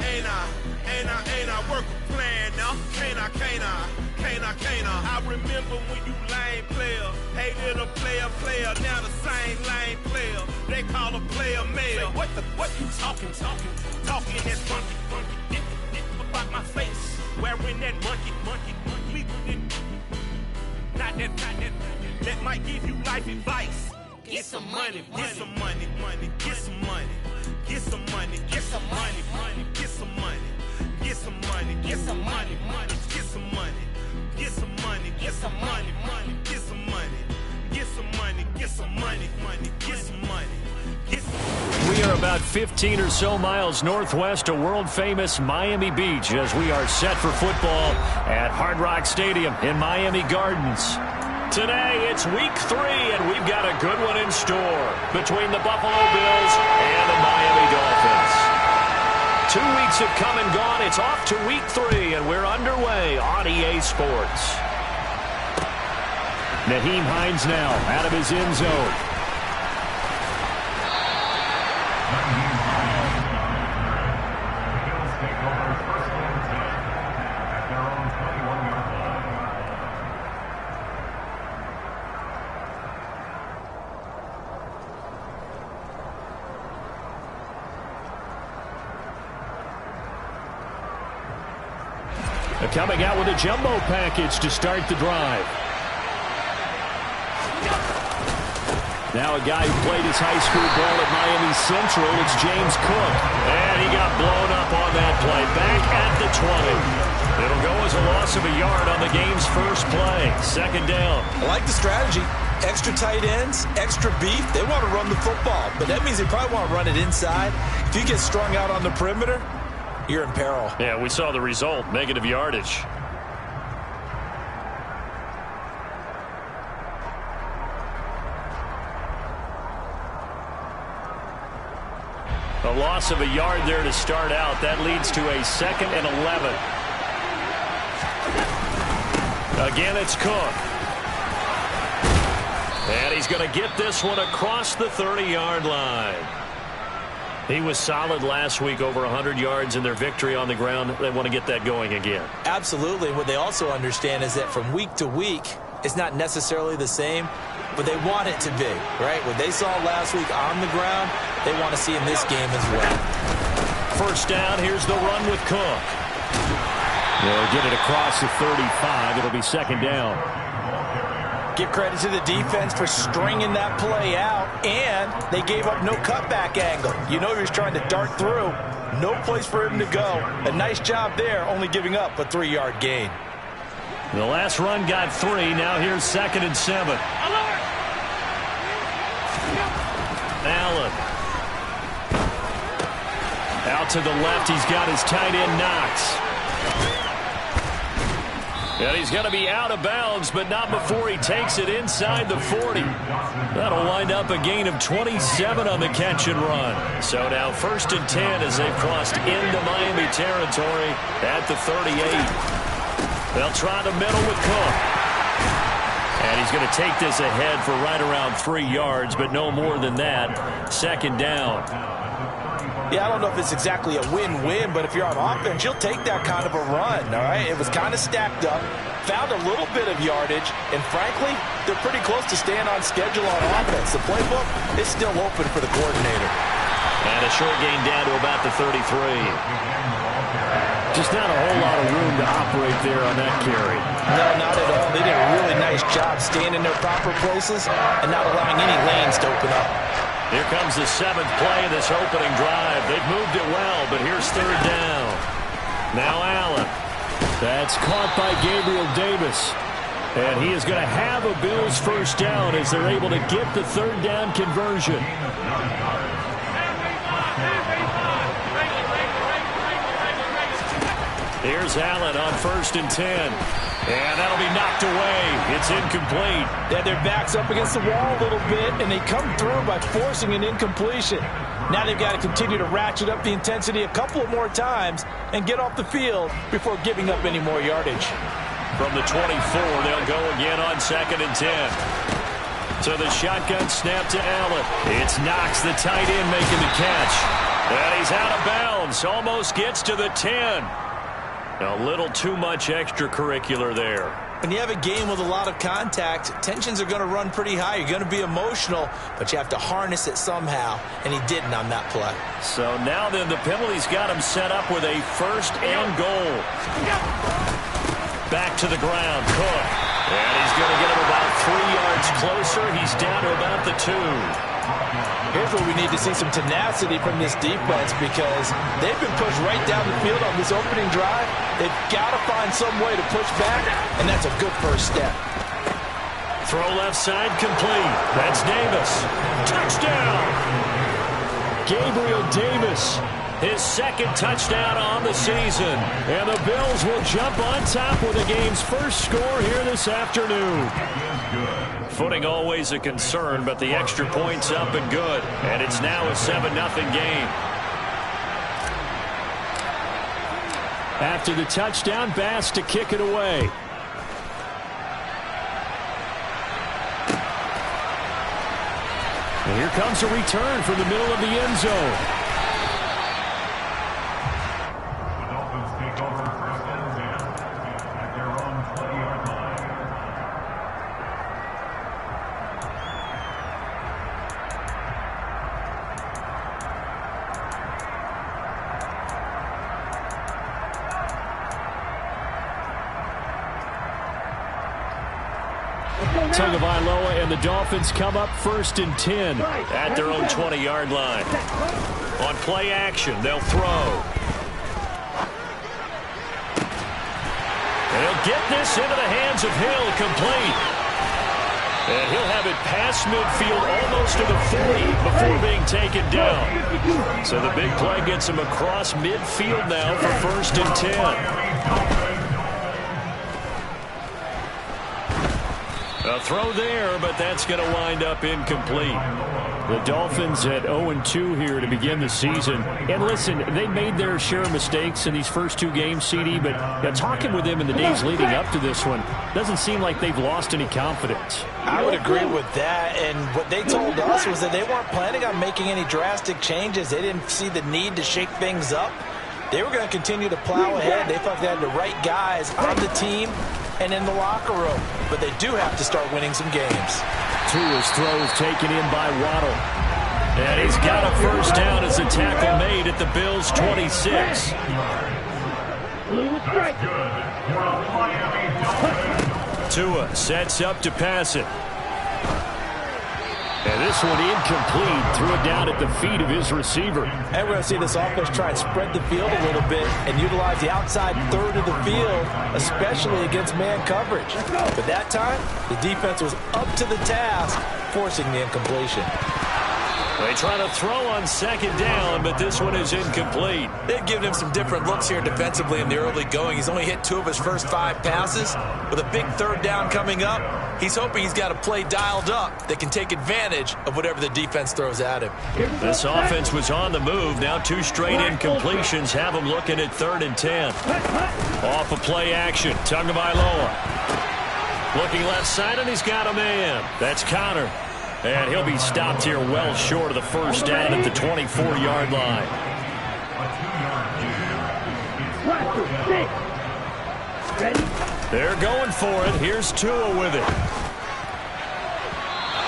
ain't I work a plan now? Can't I remember when you lame player, hated a player, now the same lame player. They call a player mayor. What you talking that funky, about my face, wearing that monkey. Not that, that might give you life advice. Get some money, get some money, get some money, get some money, get some money, get some money, get some money, get some money, get some money, get some money, get some money, get some money, get some money, get some money, get some money. We are about 15 or so miles northwest of world-famous Miami Beach as we are set for football at Hard Rock Stadium in Miami Gardens. Today, it's week 3, and we've got a good one in store between the Buffalo Bills and the Miami Dolphins. 2 weeks have come and gone. It's off to week 3, and we're underway on EA Sports. Nyheim Hines now out of his end zone. Coming out with a jumbo package to start the drive. Now a guy who played his high school ball at Miami Central, it's James Cook. And he got blown up on that play. Back at the 20. It'll go as a loss of a yard on the game's first play. Second down. I like the strategy. Extra tight ends, extra beef. They want to run the football, but that means they probably want to run it inside. If you get strung out on the perimeter, you're in peril. Yeah, we saw the result, negative yardage. A loss of a yard there to start out. That leads to a 2nd and 11. Again, it's Cook. And he's going to get this one across the 30-yard line. He was solid last week, over 100 yards in their victory on the ground. They want to get that going again. Absolutely. What they also understand is that from week to week, it's not necessarily the same, but they want it to be, right? What they saw last week on the ground, they want to see in this game as well. First down, here's the run with Cook. They'll get it across the 35. It'll be second down. Give credit to the defense for stringing that play out, and they gave up no cutback angle. You know he was trying to dart through. No place for him to go. A nice job there, only giving up a 3-yard gain. The last run got 3. Now here's 2nd and 7. Allen. Out to the left, he's got his tight end Knox. And he's going to be out of bounds, but not before he takes it inside the 40. That'll wind up a gain of 27 on the catch and run. So now 1st and 10 as they've crossed into Miami territory at the 38. They'll try the middle with Cook. And he's going to take this ahead for right around 3 yards, but no more than that. 2nd down. Yeah, I don't know if it's exactly a win-win, but if you're on offense, you'll take that kind of a run, all right? It was kind of stacked up, found a little bit of yardage, and frankly, they're pretty close to staying on schedule on offense. The playbook is still open for the coordinator. And a short gain down to about the 33. Just not a whole lot of room to operate there on that carry. No, not at all. They did a really nice job staying in their proper places and not allowing any lanes to open up. Here comes the 7th play of this opening drive. They've moved it well, but here's 3rd down. Now Allen. That's caught by Gabriel Davis. And he is going to have a Bills first down as they're able to get the 3rd down conversion. Here's Allen on 1st and 10. And that'll be knocked away. It's incomplete. Yeah, their back's up against the wall a little bit, and they come through by forcing an incompletion. Now they've got to continue to ratchet up the intensity a couple of more times and get off the field before giving up any more yardage. From the 24, they'll go again on 2nd and 10. So the shotgun snap to Allen. It's Knox, the tight end, making the catch. And he's out of bounds. Almost gets to the 10. A little too much extracurricular there. When you have a game with a lot of contact, tensions are going to run pretty high. You're going to be emotional, but you have to harness it somehow, and he didn't on that play. So now then, the penalty's got him set up with a first and goal. Back to the ground, Cook. And he's going to get him about 3 yards closer. He's down to about the 2. Here's where we need to see some tenacity from this defense because they've been pushed right down the field on this opening drive. They've got to find some way to push back, and that's a good first step. Throw left side complete. That's Davis. Touchdown! Gabriel Davis, his second touchdown on the season. And the Bills will jump on top with the game's first score here this afternoon. Footing always a concern, but the extra point's up and good. And it's now a 7-0 game. After the touchdown, Bass to kick it away. And here comes a return from the middle of the end zone. Tagovailoa and the Dolphins come up 1st and 10 at their own 20-yard line. On play action, they'll throw. And he'll get this into the hands of Hill, complete. And he'll have it past midfield almost to the 40 before being taken down. So the big play gets him across midfield now for 1st and 10. A throw there, but that's going to wind up incomplete. The Dolphins at 0-2 here to begin the season. And listen, they made their share of mistakes in these first 2 games, CD, but talking with them in the days leading up to this one, doesn't seem like they've lost any confidence. I would agree with that, and what they told us was that they weren't planning on making any drastic changes. They didn't see the need to shake things up. They were going to continue to plow ahead. They thought they had the right guys on the team and in the locker room. But they do have to start winning some games. Tua's throw is taken in by Waddle. And he's got a first down as a tackle made at the Bills' 26. Tua sets up to pass it. And this one incomplete. Threw it down at the feet of his receiver. And we're going to see this offense try and spread the field a little bit and utilize the outside third of the field, especially against man coverage. But that time, the defense was up to the task, forcing the incompletion. They try to throw on 2nd down, but this one is incomplete. They've given him some different looks here defensively in the early going. He's only hit 2 of his first 5 passes. With a big 3rd down coming up, he's hoping he's got a play dialed up that can take advantage of whatever the defense throws at him. This offense was on the move. Now 2 straight incompletions have him looking at 3rd and 10. Off of play action, Tagovailoa. Looking left side, and he's got a man. That's Connor. And he'll be stopped here well short of the first down at the 24-yard line. They're going for it. Here's Tua with it.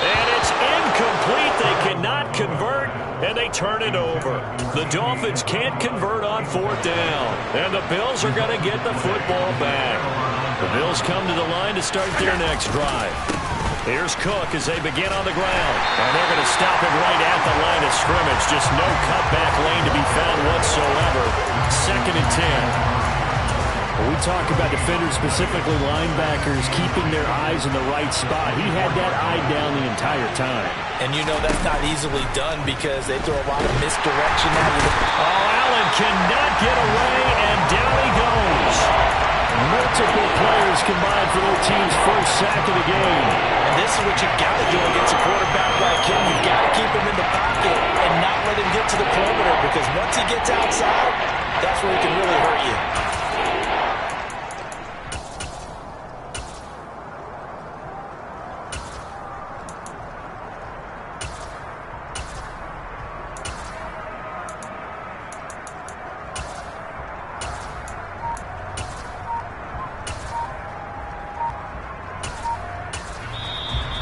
And it's incomplete. They cannot convert, and they turn it over. The Dolphins can't convert on 4th down, and the Bills are going to get the football back. The Bills come to the line to start their next drive. Here's Cook as they begin on the ground. And they're going to stop it right at the line of scrimmage. Just no cutback lane to be found whatsoever. 2nd and 10. When we talk about defenders, specifically linebackers, keeping their eyes in the right spot. He had that eye down the entire time. And you know that's not easily done because they throw a lot of misdirection at you. Oh, Allen cannot get away, and down he goes. Multiple players combined for their team's first sack of the game. And this is what you've got to do against a quarterback like him. You've got to keep him in the pocket and not let him get to the perimeter because once he gets outside, that's where he can really hurt you.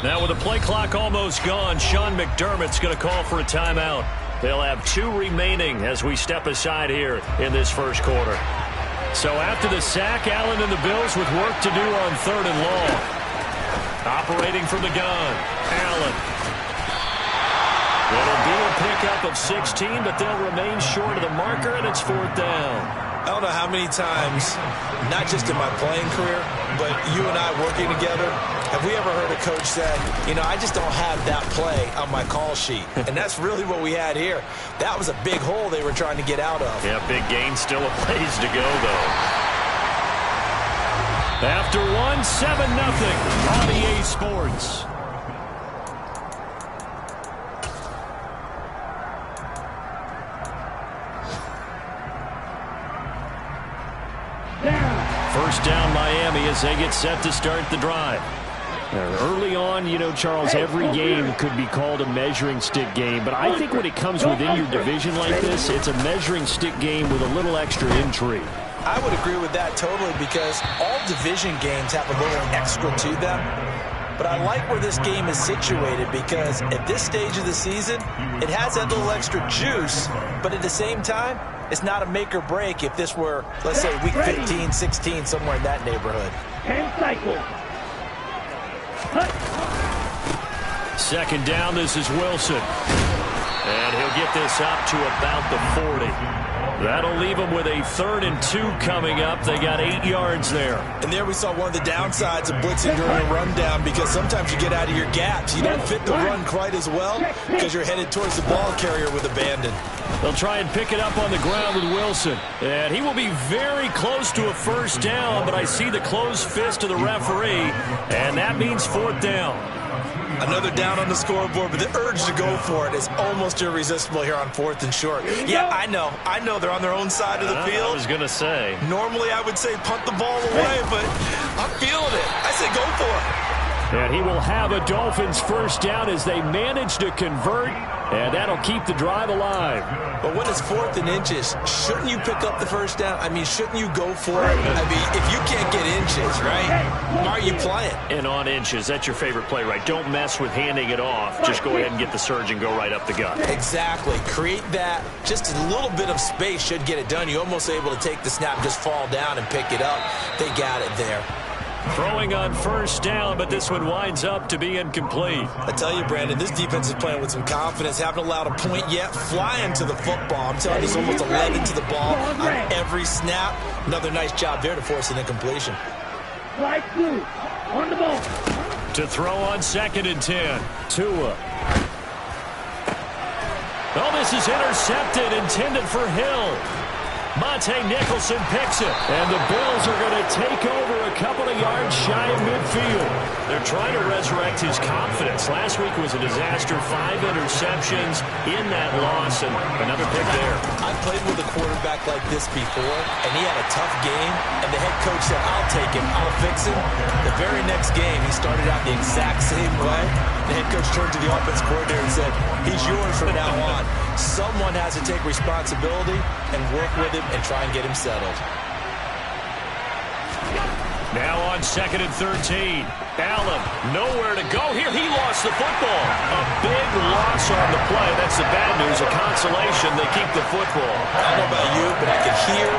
Now with the play clock almost gone, Sean McDermott's going to call for a timeout. They'll have 2 remaining as we step aside here in this first quarter. So after the sack, Allen and the Bills with work to do on 3rd and long. Operating from the gun, Allen. It'll be a pickup of 16, but they'll remain short of the marker, and it's 4th down. I don't know how many times, not just in my playing career, but you and I working together, have we ever heard a coach say, you know, I just don't have that play on my call sheet. And that's really what we had here. That was a big hole they were trying to get out of. Yeah, big gain, still a ways to go, though. After 1, 7-0 on EA Sports. First down Miami as they get set to start the drive. Early on, you know, Charles, every game could be called a measuring stick game, but I think when it comes within your division like this, it's a measuring stick game with a little extra intrigue. I would agree with that totally because all division games have a little extra to them. But I like where this game is situated because at this stage of the season, it has that little extra juice, but at the same time, it's not a make or break if this were, let's say, week 15, 16, somewhere in that neighborhood. 10 cycles. Second down, this is Wilson. And he'll get this up to about the 40. That'll leave them with a 3rd and 2 coming up. They got 8 yards there. And there we saw one of the downsides of blitzing during a rundown because sometimes you get out of your gaps. You don't fit the run quite as well because you're headed towards the ball carrier with abandon. They'll try and pick it up on the ground with Wilson. And he will be very close to a first down, but I see the closed fist of the referee, and that means 4th down. Another down on the scoreboard, but the urge to go for it is almost irresistible here on 4th and short. Yeah, I know they're on their own side of the field. I was going to say. Normally I would say punt the ball away, but I'm feeling it. I say go for it. And he will have a Dolphins first down as they manage to convert, and that'll keep the drive alive. But when it's 4th and inches, shouldn't you pick up the first down? I mean, shouldn't you go for it? I mean, if you can't get inches, right, why are you playing? And on inches, that's your favorite play, right? Don't mess with handing it off. Just go ahead and get the surge and go right up the gut. Exactly. Create that. Just a little bit of space should get it done. You're almost able to take the snap, just fall down and pick it up. They got it there. Throwing on first down, but this one winds up to be incomplete. I tell you, Brandon, this defense is playing with some confidence. Haven't allowed a point yet. Flying to the football. I'm telling you, it's almost 11 to the ball on every snap. Another nice job there to force an incompletion. Slide through. On the ball. To throw on 2nd and 10. Tua. Oh, this is intercepted, intended for Hill. Monte Nicholson picks it, and the Bills are going to take over a couple of yards shy of midfield. They're trying to resurrect his confidence. Last week was a disaster, 5 interceptions in that loss, and another pick there. I've played with a quarterback like this before, and he had a tough game, and the head coach said, I'll take him, I'll fix him. The very next game, he started out the exact same way. The head coach turned to the offense coordinator and said, he's yours from now on. Someone has to take responsibility and work with him and try and get him settled. Now on 2nd and 13. Allen, nowhere to go here. He lost the football. A big loss on the play. That's the bad news. A consolation. They keep the football. I don't know about you, but I can hear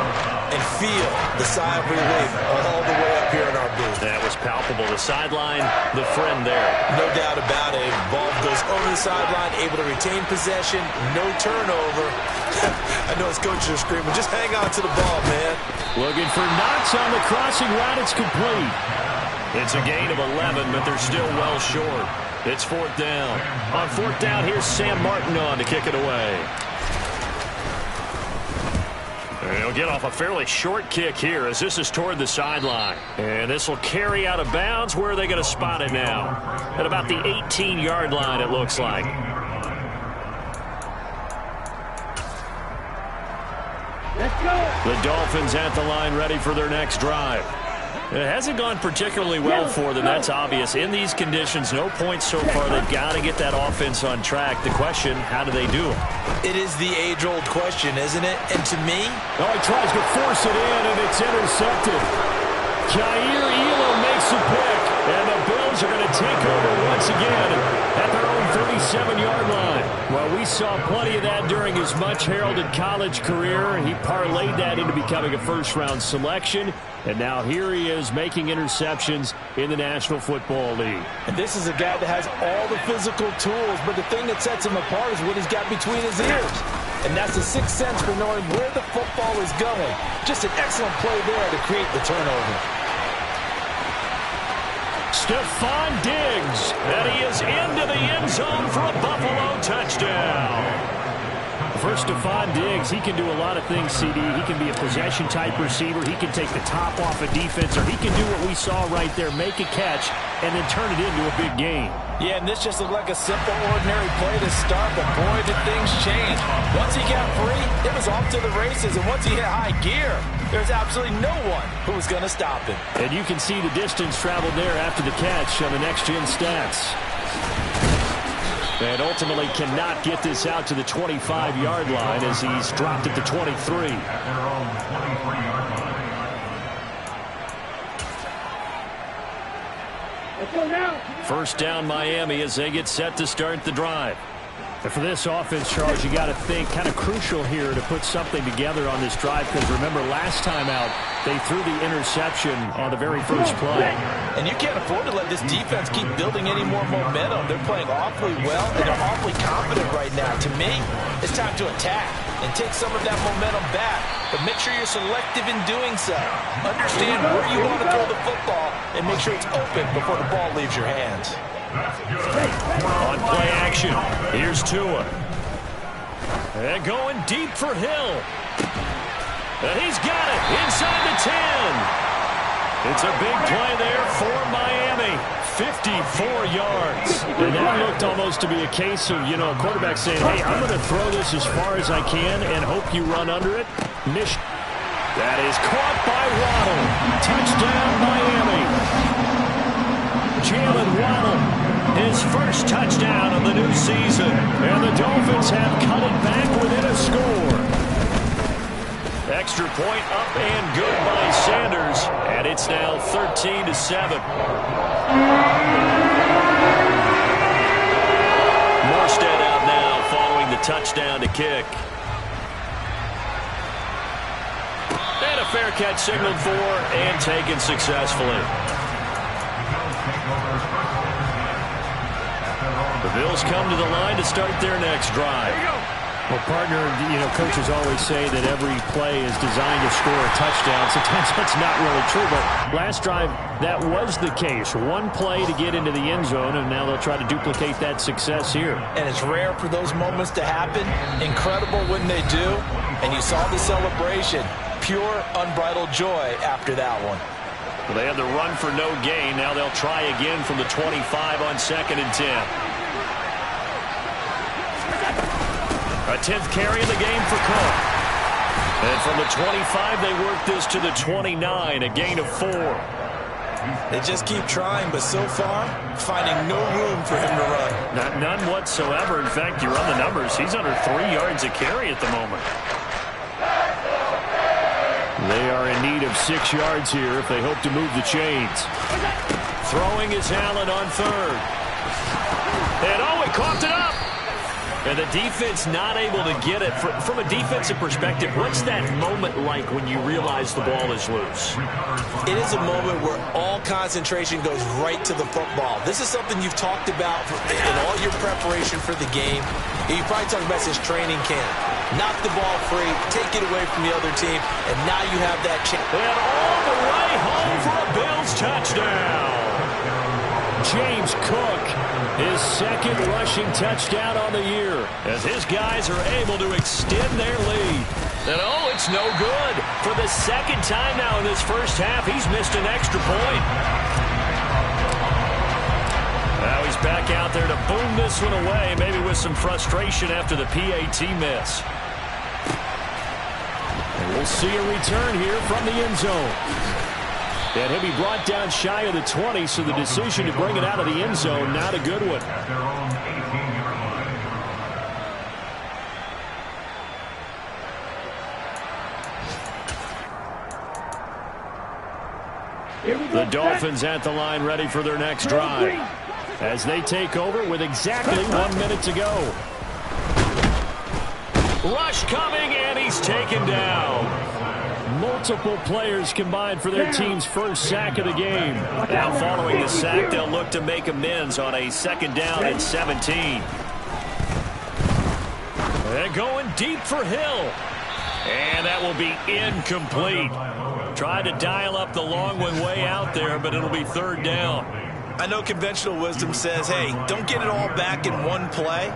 and feel the sigh of relief all the way up here in our booth. That was palpable. The sideline, the friend there. No doubt about it. Ball goes over the sideline, able to retain possession, no turnover. I know his coaches are screaming, just hang on to the ball, man. Looking for Knox on the crossing route. It's complete. It's a gain of 11, but they're still well short. It's 4th down. On 4th down, here's Sam Martin on to kick it away. He'll get off a fairly short kick here as this is toward the sideline. And this will carry out of bounds. Where are they going to spot it now? At about the 18-yard line, it looks like. Let's go. The Dolphins at the line ready for their next drive. It hasn't gone particularly well for them. That's obvious. In these conditions, no points so far. They've got to get that offense on track. The question, how do they do it? It is the age-old question, isn't it? And to me... Oh, he tries to force it in, and it's intercepted. Jair Elam makes the pick, and the Bills are going to take over once again at their own 37-yard line. Well, we saw plenty of that during his much-heralded college career. He parlayed that into becoming a first-round selection. And now here he is making interceptions in the National Football League. And this is a guy that has all the physical tools, but the thing that sets him apart is what he's got between his ears. And that's the sixth sense for knowing where the football is going. Just an excellent play there to create the turnover. Stephon Diggs, and he is into the end zone for a Buffalo touchdown. For Stephon Diggs, he can do a lot of things, CD. He can be a possession-type receiver. He can take the top off a defense, or he can do what we saw right there, make a catch, and then turn it into a big game. Yeah, and this just looked like a simple, ordinary play to start, but boy, did things change. Once he got free, it was off to the races, and once he hit high gear, there's absolutely no one who was going to stop him. And you can see the distance traveled there after the catch on the next-gen stats. And ultimately cannot get this out to the 25-yard line as he's dropped at the 23. Let's go now. First down Miami as they get set to start the drive. And for this offense, Charles, you got to think kind of crucial here to put something together on this drive, because remember last time out they threw the interception on the very first play. And you can't afford to let this defense keep building any more momentum. They're playing awfully well, and they're awfully confident right now. To me, it's time to attack and take some of that momentum back, but make sure you're selective in doing so. Understand where you want to throw the football and make sure it's open before the ball leaves your hands. On play action, here's Tua. And going deep for Hill. And he's got it inside the 10. It's a big play there for Miami. 54 yards. And that looked almost to be a case of, a quarterback saying, hey, I'm going to throw this as far as I can and hope you run under it. That is caught by Waddle. Touchdown, Miami. Jalen Waddle. His first touchdown of the new season. And the Dolphins have cut it back within a score. Extra point up and good by Sanders. And it's now 13-7. Morstead out now following the touchdown to kick. And a fair catch signaled for and taken successfully. The Bills come to the line to start their next drive. Well, partner, coaches always say that every play is designed to score a touchdown. Sometimes that's not really true, but last drive, that was the case. One play to get into the end zone, and now they'll try to duplicate that success here. And it's rare for those moments to happen. Incredible when they do. And you saw the celebration. Pure, unbridled joy after that one. Well, they had the run for no gain. Now they'll try again from the 25 on 2nd and 10. A 10th carry in the game for Cook. And from the 25, they work this to the 29, a gain of 4. They just keep trying, but so far, finding no room for him to run. None whatsoever. In fact, you run the numbers. He's under 3 yards a carry at the moment. They are in need of 6 yards here if they hope to move the chains. Throwing is Allen on 3rd. And he coughed it up. And the defense not able to get it. From a defensive perspective, what's that moment like when you realize the ball is loose? It is a moment where all concentration goes right to the football. This is something you've talked about in all your preparation for the game. You probably talked about since training camp. Knock the ball free, take it away from the other team, and now you have that chance. And all the way home for a Bills touchdown. James Cook, his second rushing touchdown on the year, as his guys are able to extend their lead. And it's no good. For the second time now in this first half, he's missed an extra point. Now he's back out there to boom this one away, maybe with some frustration after the PAT miss. And we'll see a return here from the end zone. And he'll be brought down shy of the 20, so the decision to bring it out of the end zone, not a good one. The Dolphins at the line ready for their next drive. as they take over with exactly 1 minute to go. Rush coming, and he's taken down. Multiple players combined for their team's first sack of the game. Now following the sack, they'll look to make amends on a 2nd down and 17. They're going deep for Hill. And that will be incomplete. Tried to dial up the long one way out there, but it'll be 3rd down. I know conventional wisdom says, hey, don't get it all back in one play.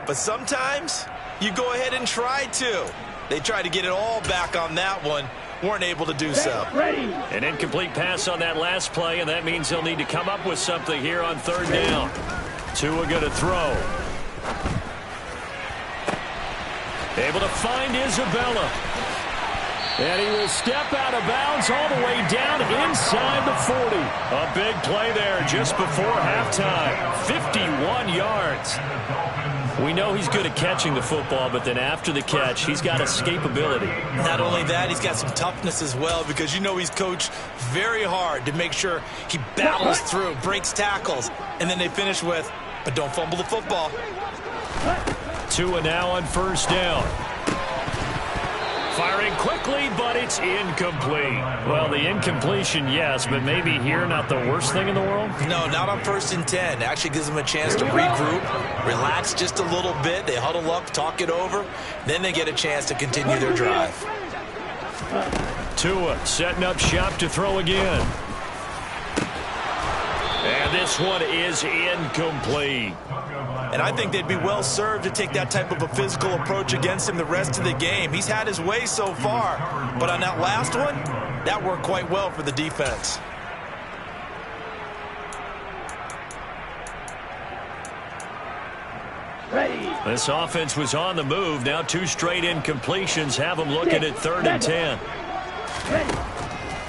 But sometimes you go ahead and try to. They tried to get it all back on that one. Weren't able to do so. An incomplete pass on that last play, and that means they'll need to come up with something here on 3rd down. Tua going to throw. Able to find Isabella. And he will step out of bounds all the way down inside the 40. A big play there just before halftime. 51 yards. We know he's good at catching the football, but then after the catch, he's got escapability. Not only that, he's got some toughness as well, because you know he's coached very hard to make sure he battles through, breaks tackles, and then they finish with, but don't fumble the football. Tua now on 1st down. Firing quickly, but it's incomplete. Well, the incompletion, yes, but maybe here not the worst thing in the world? No, not on 1st and 10. Actually gives them a chance to regroup, relax just a little bit. They huddle up, talk it over. Then they get a chance to continue their drive. Tua setting up shop to throw again. And this one is incomplete. And I think they'd be well served to take that type of a physical approach against him the rest of the game. He's had his way so far, but on that last one, that worked quite well for the defense. This offense was on the move. Now 2 straight incompletions have them looking at 3rd and 10.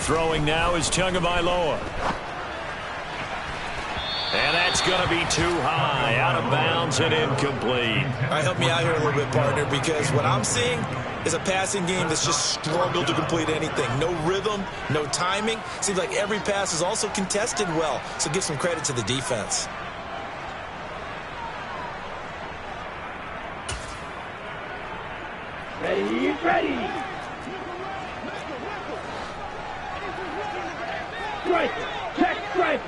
Throwing now is Tagovailoa. And that's going to be too high, out of bounds and incomplete. All right, help me out here a little bit, partner, because what I'm seeing is a passing game that's just struggled to complete anything. No rhythm, no timing. Seems like every pass is also contested well, so give some credit to the defense. Ready. Striker, check striker.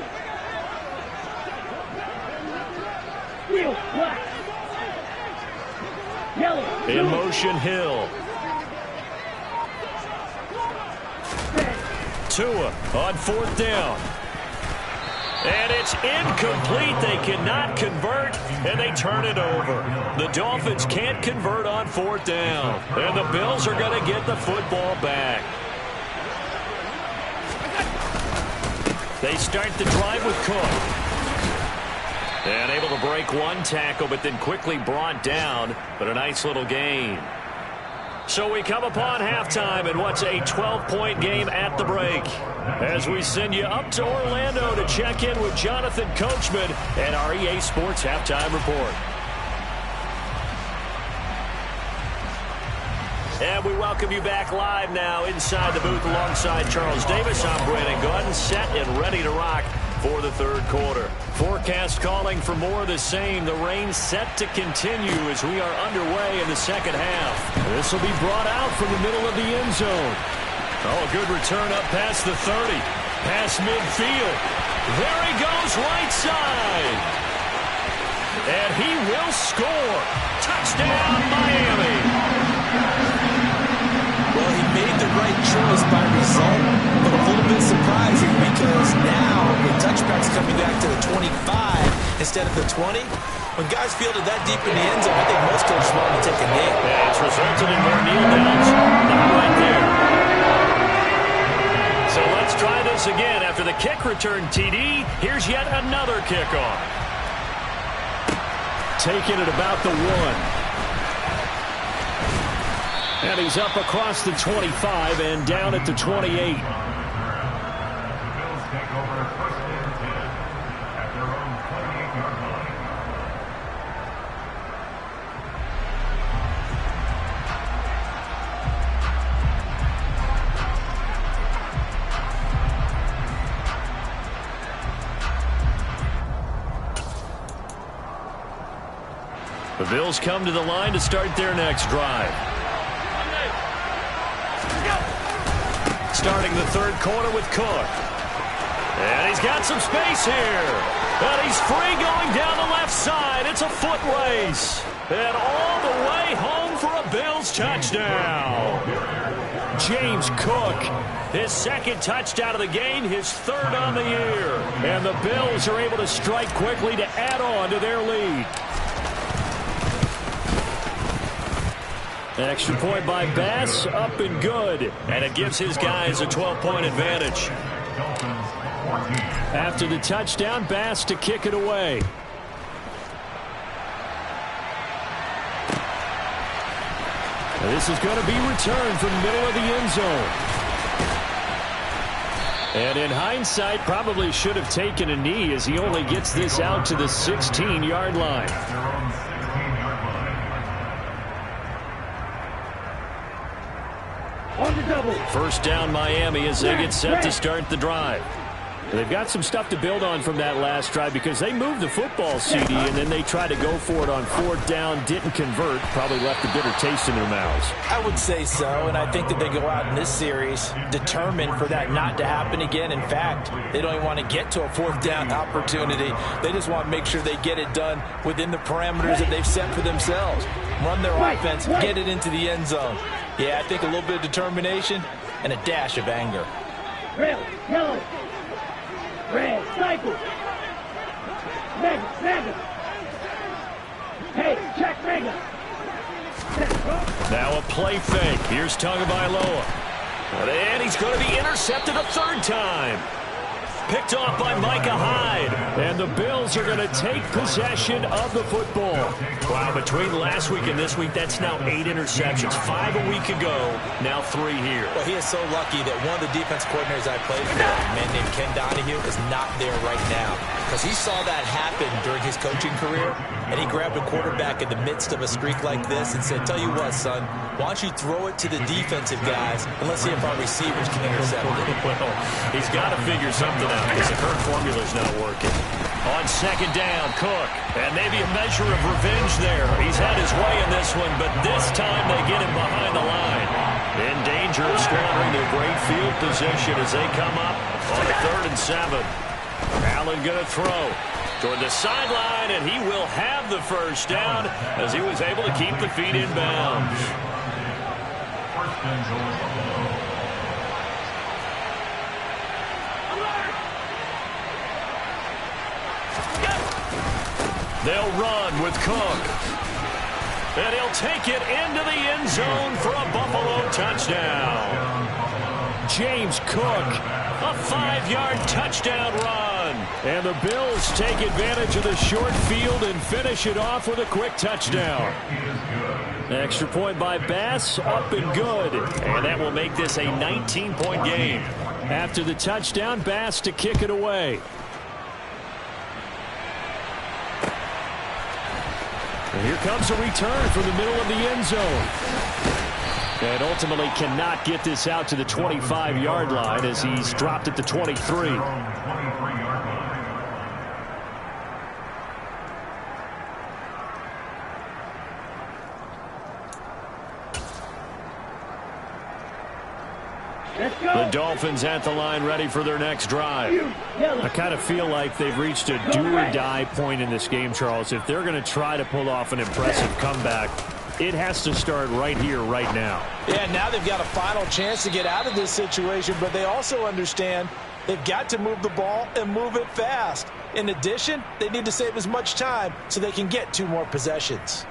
Steel, black. Yellow. In motion, Hill. Tua on 4th down. And it's incomplete. They cannot convert, and they turn it over. The Dolphins can't convert on 4th down. And the Bills are going to get the football back. They start the drive with Cook. And able to break one tackle, but then quickly brought down. But a nice little gain. So we come upon halftime in what's a 12-point game at the break. As we send you up to Orlando to check in with Jonathan Coachman and our EA Sports Halftime Report. And we welcome you back live now inside the booth alongside Charles Davis. I'm Brandon Gaudin, set and ready to rock for the 3rd quarter. Forecast calling for more of the same. The rain set to continue as we are underway in the 2nd half. This will be brought out from the middle of the end zone. Oh, good return up past the 30. Past midfield. There he goes, right side. And he will score. Touchdown, Miami. Well, he made the right choice by result, but a little bit surprising because now the touchback's coming back to the 25 instead of the 20. When guys fielded that deep in the end zone, I think most coaches want to take a knee. Yeah, it's resulted in more kneel downs. Not right there. So let's try this again. After the kick return TD, here's yet another kickoff. Taking it about the 1. And he's up across the 25 and down at the 28. The Bills come to the line to start their next drive. Starting the third quarter with Cook. And he's got some space here. And he's free going down the left side. It's a foot race. And all the way home for a Bills touchdown. James Cook, his second touchdown of the game, his third on the year. And the Bills are able to strike quickly to add on to their lead. Extra point by Bass, up and good. And it gives his guys a 12-point advantage. After the touchdown, Bass to kick it away. And this is going to be returned from the middle of the end zone. And in hindsight, probably should have taken a knee as he only gets this out to the 16-yard line. On the double. First down Miami as they get set to start the drive. They've got some stuff to build on from that last drive because they moved the football, CD, and then they tried to go for it on fourth down, didn't convert, probably left a bitter taste in their mouths. I would say so, and I think that they go out in this series determined for that not to happen again. In fact, they don't even want to get to a fourth down opportunity. They just want to make sure they get it done within the parameters that they've set for themselves. Run their offense, get it into the end zone. Yeah, I think a little bit of determination and a dash of anger. Red, yellow. Red, cycle. Mega. Hey, check Mega. Now a play fake. Here's Tagovailoa. And he's going to be intercepted a third time. Picked off by Micah Hyde. And the Bills are going to take possession of the football. Wow, between last week and this week, that's now 8 interceptions. 5 a week ago, now 3 here. Well, he is so lucky that one of the defense coordinators I played for, a man named Ken Donahue, is not there right now. Because he saw that happen during his coaching career, and he grabbed a quarterback in the midst of a streak like this and said, tell you what, son, why don't you throw it to the defensive guys, and let's see if our receivers can intercept it. Well, he's got to figure something out because the current formula's not working. On second down, Cook. And maybe a measure of revenge there. He's had his way in this one, but this time they get him behind the line. In danger of squandering their great field position as they come up on a 3rd and 7. Allen going to throw toward the sideline, and he will have the first down as he was able to keep the feet in bounds. They'll run with Cook. And he'll take it into the end zone for a Buffalo touchdown. James Cook, a 5-yard touchdown run. And the Bills take advantage of the short field and finish it off with a quick touchdown. Extra point by Bass, up and good. And that will make this a 19-point game. After the touchdown, Bass to kick it away. And here comes a return from the middle of the end zone. And ultimately cannot get this out to the 25-yard line as he's dropped at the 23. The Dolphins at the line ready for their next drive. I kind of feel like they've reached a do-or-die point in this game, Charles. If they're going to try to pull off an impressive comeback, it has to start right here, right now. Yeah, now they've got a final chance to get out of this situation, but they also understand they've got to move the ball and move it fast. In addition, they need to save as much time so they can get 2 more possessions.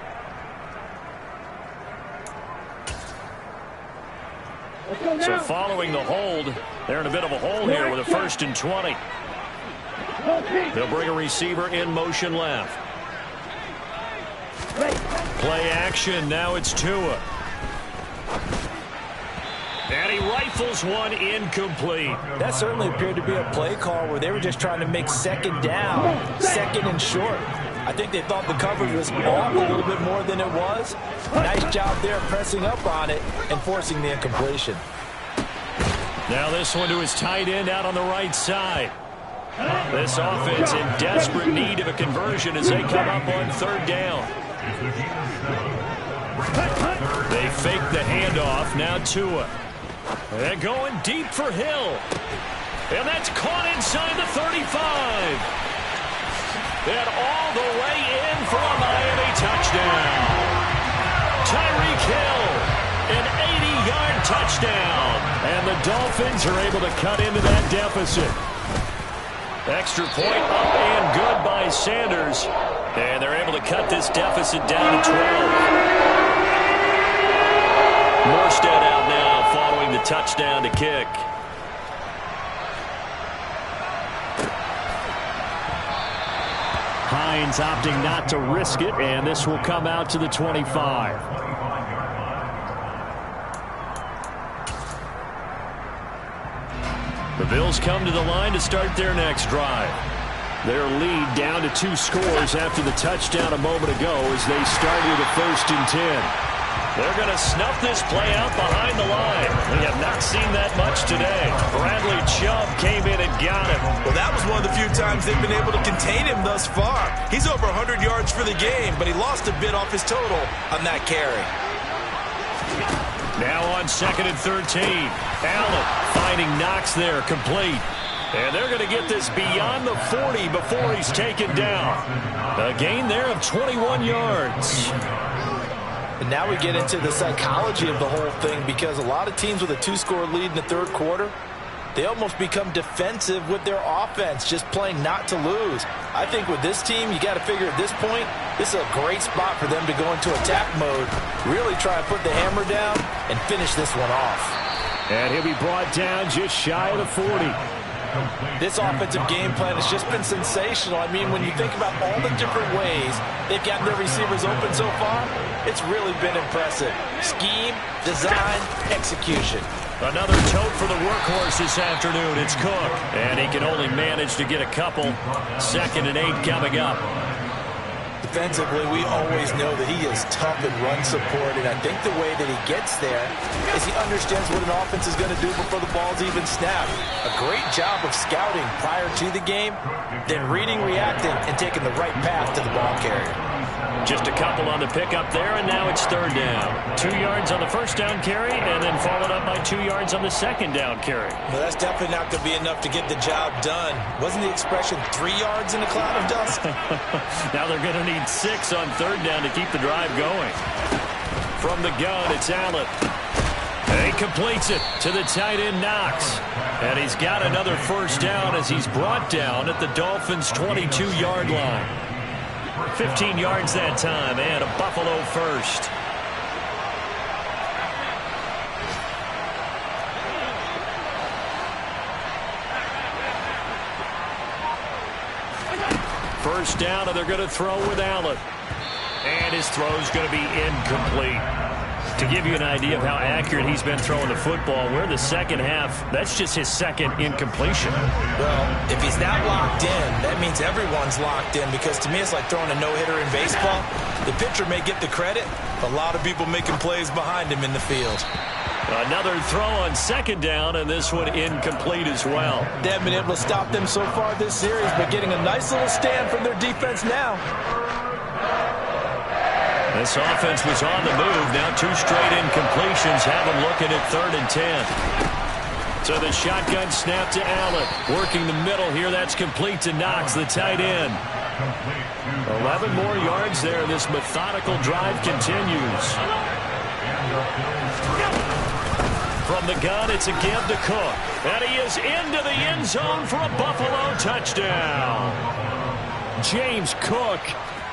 So following the hold, they're in a bit of a hole here with a 1st and 20. They'll bring a receiver in motion left. Play action, now it's Tua. And he rifles one incomplete. That certainly appeared to be a play call where they were just trying to make second down, 2nd and short. I think they thought the coverage was off a little bit more than it was. Nice job there pressing up on it and forcing the incompletion. Now this one to his tight end out on the right side. This offense in desperate need of a conversion as they come up on third down. They fake the handoff. Now Tua. They're going deep for Hill. And that's caught inside the 35. And all the way in for a Miami touchdown. Tyreek Hill, an 80-yard touchdown. And the Dolphins are able to cut into that deficit. Extra point up and good by Sanders. And they're able to cut this deficit down to 12. Morstead out now following the touchdown to kick. Hines opting not to risk it, and this will come out to the 25. The Bills come to the line to start their next drive. Their lead down to 2 scores after the touchdown a moment ago as they started with a 1st and 10. They're going to snuff this play out behind the line. We have not seen that much today. Bradley Chubb came in and got him. Well, that was one of the few times they've been able to contain him thus far. He's over 100 yards for the game, but he lost a bit off his total on that carry. Now on 2nd and 13. Allen finding Knox there, complete. And they're going to get this beyond the 40 before he's taken down. A gain there of 21 yards. And now we get into the psychology of the whole thing, because a lot of teams with a 2-score lead in the third quarter, they almost become defensive with their offense, just playing not to lose. I think with this team, you got to figure at this point, this is a great spot for them to go into attack mode, really try and put the hammer down and finish this one off. And he'll be brought down just shy of the 40. This offensive game plan has just been sensational. I mean, when you think about all the different ways they've gotten their receivers open so far, it's really been impressive. Scheme, design, execution. Another tote for the workhorse this afternoon. It's Cook. And he can only manage to get a couple. 2nd and 8 coming up. Defensively, we always know that he is tough in run support, and I think the way that he gets there is he understands what an offense is going to do before the ball's even snapped. A great job of scouting prior to the game, then reading, reacting, and taking the right path to the ball carrier. Just a couple on the pickup there, and now it's 3rd down. 2 yards on the 1st down carry, and then followed up by 2 yards on the 2nd down carry. Well, that's definitely not going to be enough to get the job done. Wasn't the expression 3 yards in a cloud of dust? Now they're going to need 6 on 3rd down to keep the drive going. From the gun, it's Allen. And he completes it to the tight end, Knox. And he's got another 1st down as he's brought down at the Dolphins' 22-yard line. 15 yards that time, and a Buffalo 1st. First down, and they're going to throw with Allen. And his throw's going to be incomplete. To give you an idea of how accurate he's been throwing the football, we're in the second half. That's just his 2nd incompletion. Well, if he's that locked in, that means everyone's locked in, because to me it's like throwing a no-hitter in baseball. The pitcher may get the credit, a lot of people making plays behind him in the field. Another throw on 2nd down, and this one incomplete as well. They haven't been able to stop them so far this series, but getting a nice little stand from their defense now. This offense was on the move. Now 2 straight incompletions have them looking at 3rd and 10. So the shotgun snap to Allen. Working the middle here. That's complete to Knox, the tight end. 11 more yards there. This methodical drive continues. From the gun, it's a give to Cook. And he is into the end zone for a Buffalo touchdown. James Cook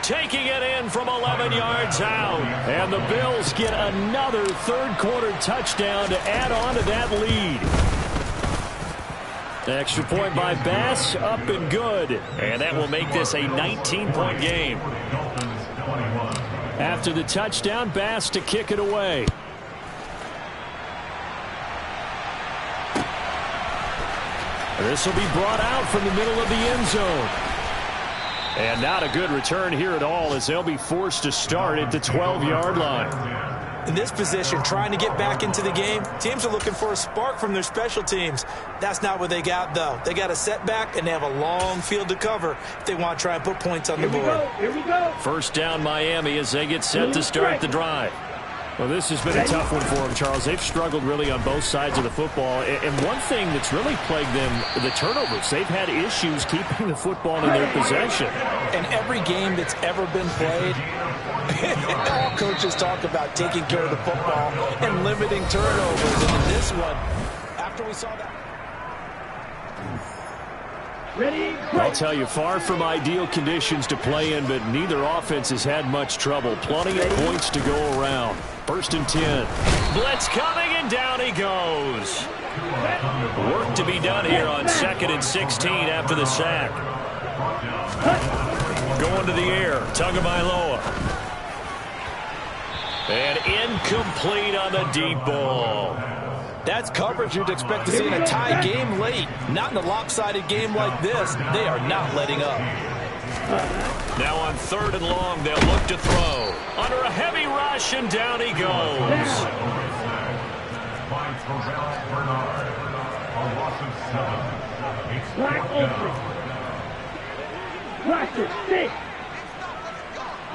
taking it in from 11 yards out. And the Bills get another third-quarter touchdown to add on to that lead. Extra point by Bass, up and good. And that will make this a 19-point game. After the touchdown, Bass to kick it away. This will be brought out from the middle of the end zone. And not a good return here at all, as they'll be forced to start at the 12-yard line. In this position, trying to get back into the game, teams are looking for a spark from their special teams. That's not what they got, though. They got a setback, and they have a long field to cover if they want to try and put points on the board. Here we go. First down, Miami, as they get set to start the drive. Well, this has been a tough one for them, Charles. They've struggled really on both sides of the football. And one thing that's really plagued them, the turnovers. They've had issues keeping the football in their possession. And every game that's ever been played, all coaches talk about taking care of the football and limiting turnovers. And in this one, after we saw that... Ready, I'll tell you, far from ideal conditions to play in, but neither offense has had much trouble. Plenty of points to go around. First and 10. Blitz coming, and down he goes. Work to be done here on 2nd and 16 after the sack. Going to the air. Tagovailoa. And incomplete on the deep ball. That's coverage you'd expect to see in a tie game late. Not in a lopsided game like this. They are not letting up. Now on 3rd and long, they'll look to throw. Under a heavy rush, and down he goes. Black open. Blaster, stick.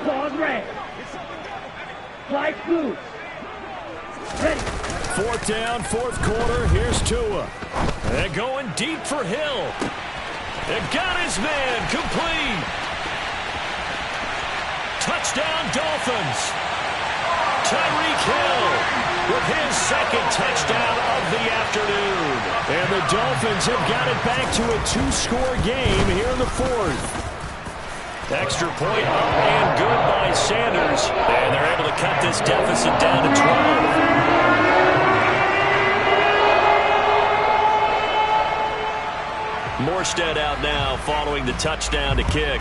Claws red. Flight blue. Ready. 4th down, 4th quarter. Here's Tua. They're going deep for Hill. They got his man complete. Touchdown, Dolphins. Tyreek Hill with his 2nd touchdown of the afternoon. And the Dolphins have got it back to a 2-score game here in the 4th. Extra point up and good by Sanders. And they're able to cut this deficit down to 12. Morstead out now following the touchdown to kick.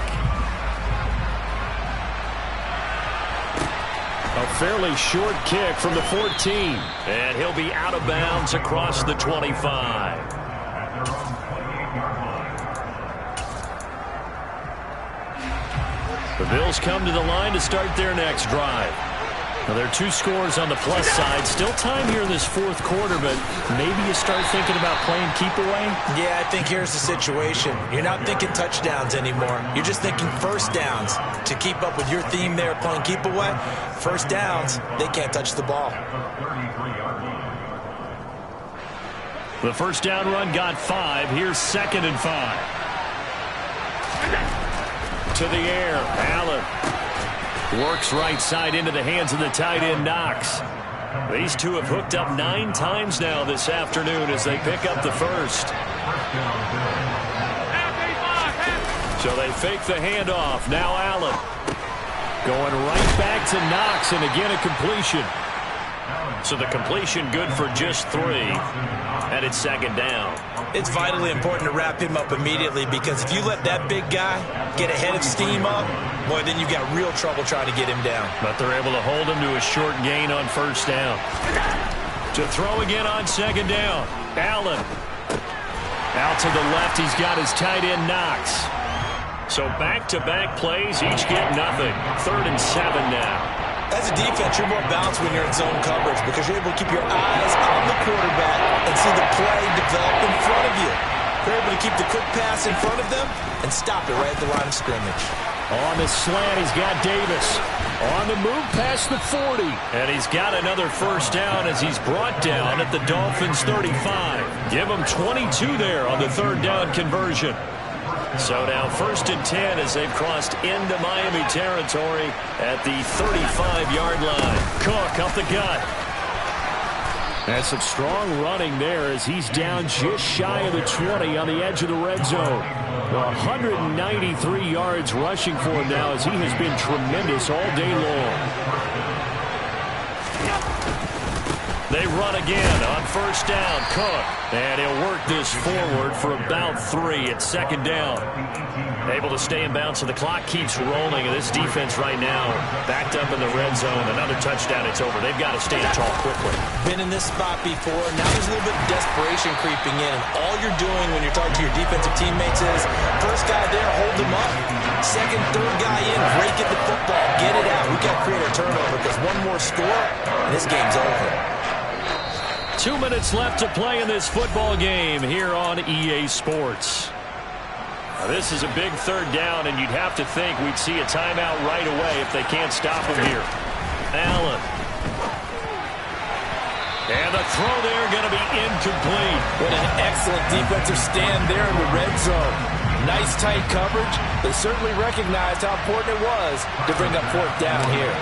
A fairly short kick from the 14. And he'll be out of bounds across the 25. The Bills come to the line to start their next drive. Now, there are 2 scores on the plus side. Still time here in this 4th quarter, but maybe you start thinking about playing keep away? Yeah, I think here's the situation. You're not thinking touchdowns anymore. You're just thinking first downs. To keep up with your theme there, playing keep away, first downs, they can't touch the ball. The first down run got 5. Here's 2nd and 5. To the air, Allen. Works right side into the hands of the tight end, Knox. These two have hooked up 9 times now this afternoon as they pick up the first. So they fake the handoff. Now Allen. Going right back to Knox, and again a completion. So the completion good for just 3. And it's 2nd down. It's vitally important to wrap him up immediately, because if you let that big guy get a head of steam up, boy, then you've got real trouble trying to get him down. But they're able to hold him to a short gain on first down. To throw again on 2nd down. Allen. Out to the left, he's got his tight end, Knox. So back-to-back plays, each get nothing. 3rd and 7 now. As a defense, you're more balanced when you're in zone coverage, because you're able to keep your eyes on the quarterback and see the play develop in front of you. They're able to keep the quick pass in front of them and stop it right at the line of scrimmage. On the slant, he's got Davis. On the move past the 40. And he's got another first down as he's brought down at the Dolphins' 35. Give him 22 there on the 3rd down conversion. So now 1st and 10 as they've crossed into Miami territory at the 35-yard line. Cook up the gut. That's some strong running there as he's down just shy of the 20 on the edge of the red zone. 193 yards rushing for him now as he has been tremendous all day long. They run again on first down. Cook. And he'll work this forward for about 3 at 2nd down. Able to stay in bounds, so the clock keeps rolling. And this defense right now backed up in the red zone. Another touchdown, it's over. They've got to stand tall quickly. Been in this spot before. Now there's a little bit of desperation creeping in. All you're doing when you're talking to your defensive teammates is, first guy there, hold them up. Second, third guy in, break it the football. Get it out. We've got to create a turnover, because one more lower score, and this game's over. 2 minutes left to play in this football game here on EA Sports. Now, this is a big third down, and you'd have to think we'd see a timeout right away if they can't stop him here. Allen. And the throw there going to be incomplete. What an excellent defensive stand there in the red zone. Nice tight coverage. They certainly recognized how important it was to bring up fourth down here.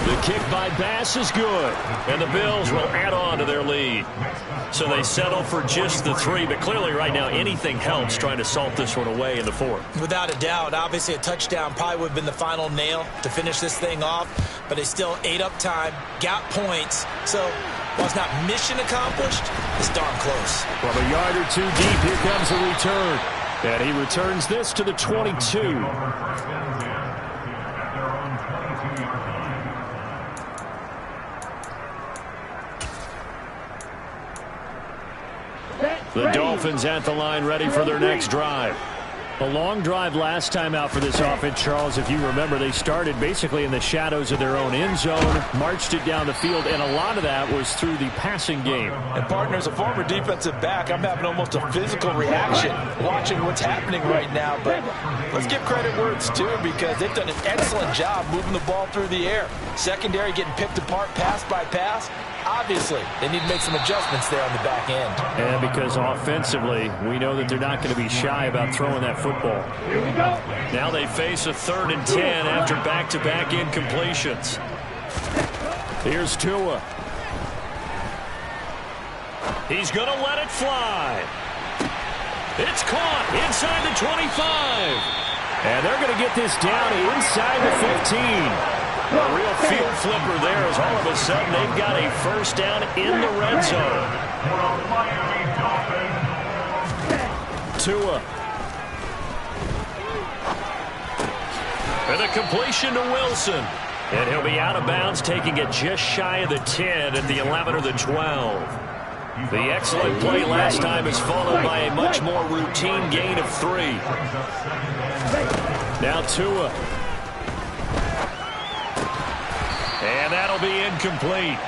The kick by Bass is good, and the Bills will add on to their lead. So they settle for just the 3, but clearly right now anything helps trying to salt this one away in the 4th. Without a doubt, obviously a touchdown probably would have been the final nail to finish this thing off, but they still ate up time, got points, so while it's not mission accomplished, it's darn close. From a yard or 2 deep, here comes the return, and he returns this to the 22. The Dolphins at the line ready for their next drive. A long drive last time out for this offense, Charles. If you remember, they started basically in the shadows of their own end zone, marched it down the field, and a lot of that was through the passing game. And, partner, as a former defensive back, I'm having almost a physical reaction watching what's happening right now. But let's give credit where it's due because they've done an excellent job moving the ball through the air. Secondary getting picked apart pass by pass. Obviously, they need to make some adjustments there on the back end. And because offensively, we know that they're not going to be shy about throwing that football. Here we go. Now they face a 3rd and 10 after back-to-back incompletions. Here's Tua. He's going to let it fly. It's caught inside the 25. And they're going to get this down inside the 15. A real field flipper there as all of a sudden they've got a first down in the red zone. Tua. And a completion to Wilson. And he'll be out of bounds, taking it just shy of the 10 at the 11 or the 12. The excellent play last time is followed by a much more routine gain of 3. Now Tua. And that'll be incomplete.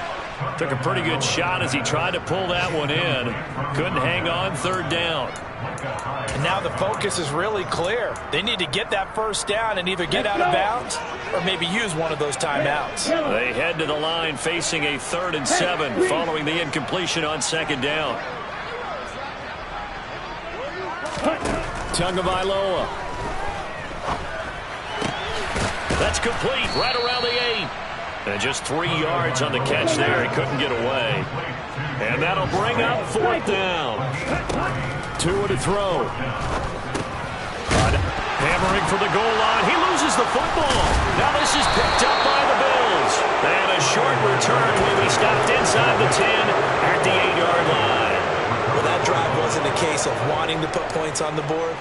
Took a pretty good shot as he tried to pull that one in. Couldn't hang on 3rd down. And now the focus is really clear. They need to get that first down and either get out of bounds or maybe use one of those timeouts. They head to the line facing a 3rd and 7 following the incompletion on 2nd down. Tagovailoa. That's complete right around the 8. And just 3 yards on the catch there. He couldn't get away. And that'll bring up 4th down. Tua to throw. Hammering for the goal line. He loses the football. Now this is picked up by the Bills. And a short return will be stopped inside the 10 at the 8-yard line. Well, that drive wasn't a case of wanting to put points on the board.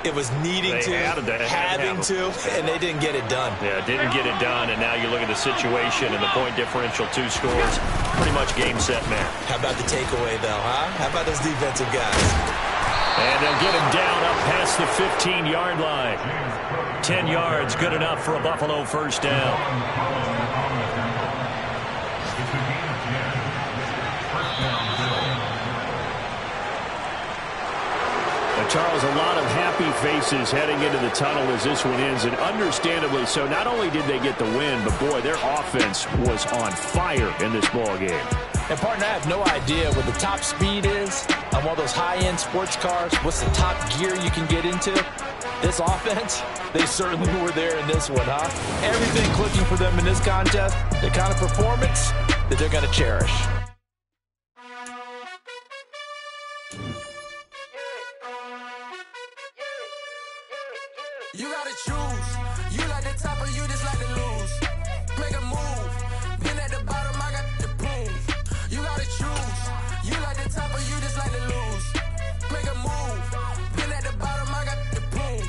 It was needing to, having to, and they didn't get it done. Yeah, didn't get it done, and now you look at the situation and the point differential, 2 scores, pretty much game, set, match. How about the takeaway, though, huh? How about those defensive guys? And they'll get him down up past the 15-yard line. 10 yards, good enough for a Buffalo first down. Charles, a lot of happy faces heading into the tunnel as this one ends, and understandably so. Not only did they get the win, but, boy, their offense was on fire in this ball game. And, partner, I have no idea what the top speed is on one of those high-end sports cars. What's the top gear you can get into? This offense, they certainly were there in this one, huh? Everything clicking for them in this contest, the kind of performance that they're going to cherish. You gotta choose. You like the top or you just like to lose. Make a move. Been at the bottom, I got the prove. You gotta choose. You like the top or you just like to lose. Make a move. Been at the bottom, I got the prove.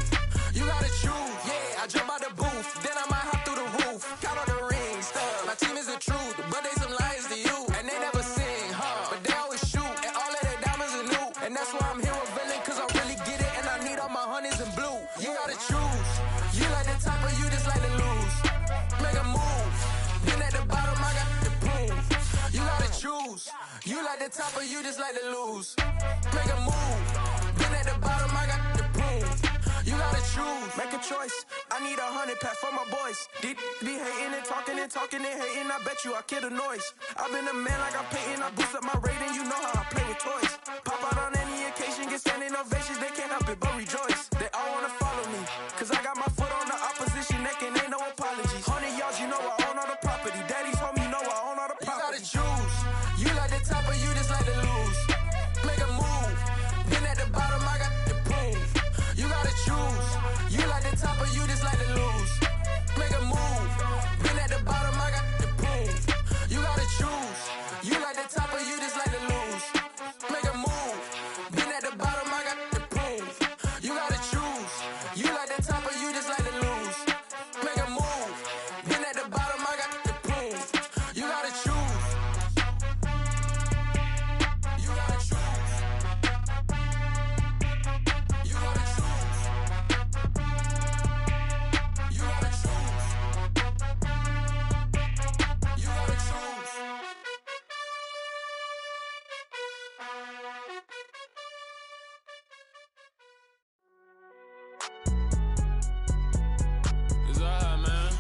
You gotta choose. Yeah, I jump out the booth. Then I might hop through the roof. Count on the rings. My team is the truth, but they some liars to you. And they never sing, but they always shoot. And all of their diamonds are new. And that's why I'm here with villain, cause I really get it. And I need all my honeys in blue. You gotta choose. You like the top or you just like to lose. top of you just like to lose. Make a move. Been at the bottom, I got the prove. You gotta choose, make a choice. I need 100 pack for my boys. Be hating and talking and hating. I bet you I kill the noise. I've been a man like I'm Peyton. I boost up my rating. You know how I play with toys. Pop out on any occasion, get standing ovations. They can't help it but rejoice. They all wanna follow me, cause I got my foot on the opposition neck and ain't no apologies. 100 yards, you know I own all the property. Daddy's home, you know I own all the property. You gotta choose. You like the top, but you just like to lose. Make a move. Been at the bottom, I got the prove. You gotta choose. You like the top, but you just like to lose. Make a move. Been at the bottom, I got the prove. You gotta choose. You like the top, but you just like to lose. Make a move. Been at the bottom, I got the prove. You gotta choose. You like the top, but you just like to lose. Make a move. Been at the bottom, I got the prove. You gotta choose. You gotta choose. You gotta choose. You gotta choose. You gotta choose. It's all hot, man.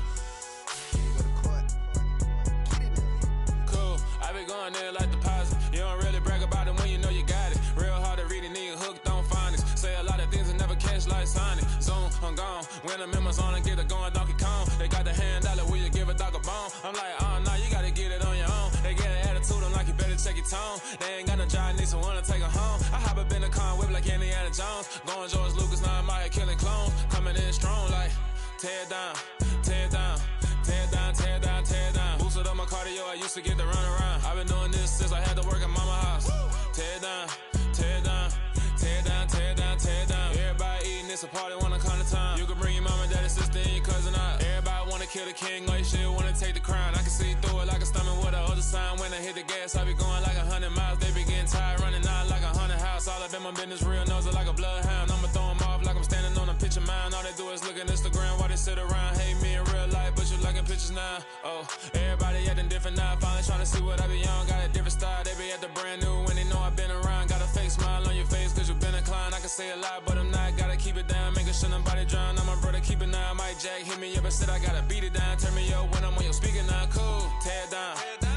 Cool. I be going there like deposit. You don't really brag about it when you know you got it. Real hard to read it, nigga hooked on phonics. Say a lot of things and never catch like Sonic. Zone, I'm gone. When I'm in my zone and get it going Donkey Kong. They got the hand dollar, will you give a dog a bone? I'm like, oh, nah, you gotta get it on your own. They get an attitude, I'm like, you better check your tone. They ain't got no job, need someone to take her home. I hop up in the car, whip like Indiana Jones. Going George Lucas, now I'm out here killing clones. Coming in strong like, tear down, tear down, tear down, tear down, tear down. Boosted up my cardio, I used to get to run around. I've been doing this since I had to work at mama house. Tear down, tear down, tear down, tear down, tear down. Everybody eating, it's a party, wanna come to time. You can bring your mama, daddy, sister, and your cousin out. Everybody wanna kill the king, like shit, wanna take the crown. I can see through it like a stomach with a other sign. When I hit the gas, I be going like 100 miles. They be getting tired, running out like 100 house. All up in my business, real nose like a bloodhound. I'ma throw them off like I'm standing on a picture mound. All they do is look at Instagram while they sit around. Hate me in real life, but you liking pictures now. Oh, everybody acting different now. Finally trying to see what I be on. Got a different style, they be at the brand new when they know I've been around. Got a fake smile on your face cause you been inclined. I can say a lot, but I'm not. Gotta keep it down, making sure nobody drown. I'm my brother, keep it now. Mike Jack hit me up and said I gotta beat it down. Turn me up when I'm on your speaker now. Cool, tear down,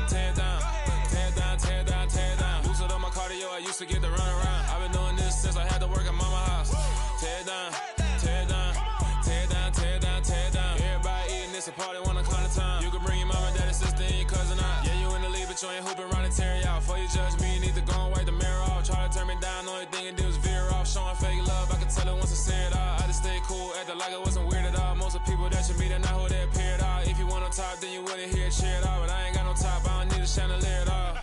tear down, tear down, tear down, tear down. Boosted up my cardio, I used to get to run around. I've been doing this since I had to work at mama house. Tear down, tear down, tear down, tear down, tear down. Everybody eating, it's a party, wanna climb the time. You can bring your mama, daddy, sister, and your cousin out. Yeah, you in the league, but you ain't hooping around and tear out. Before you judge me, you need to go and wipe the mirror off. Try to turn me down, only thing it did was veer off. Showing fake love, I can tell it once I say it all. I just stay cool, acting like it wasn't weird at all. Most of the people that you meet are not who they appear at all. If you want on top, then you wouldn't hear it cheer at all. But I ain't got no top, I don't need a chandelier at all.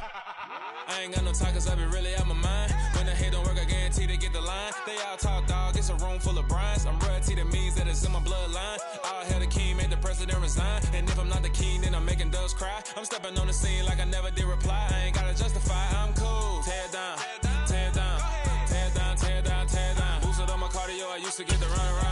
I ain't got no talk cause I be really out my mind. When the hate don't work, I guarantee they get the line. They all talk dog, it's a room full of brines. I'm royalty, that means that it's in my bloodline. All hell the king, made the president resign. And if I'm not the king, then I'm making doves cry. I'm stepping on the scene like I never did reply. I ain't gotta justify, I'm cool. Tear down, tear down, tear down, tear down, tear down. Boosted up my cardio, I used to get to run around.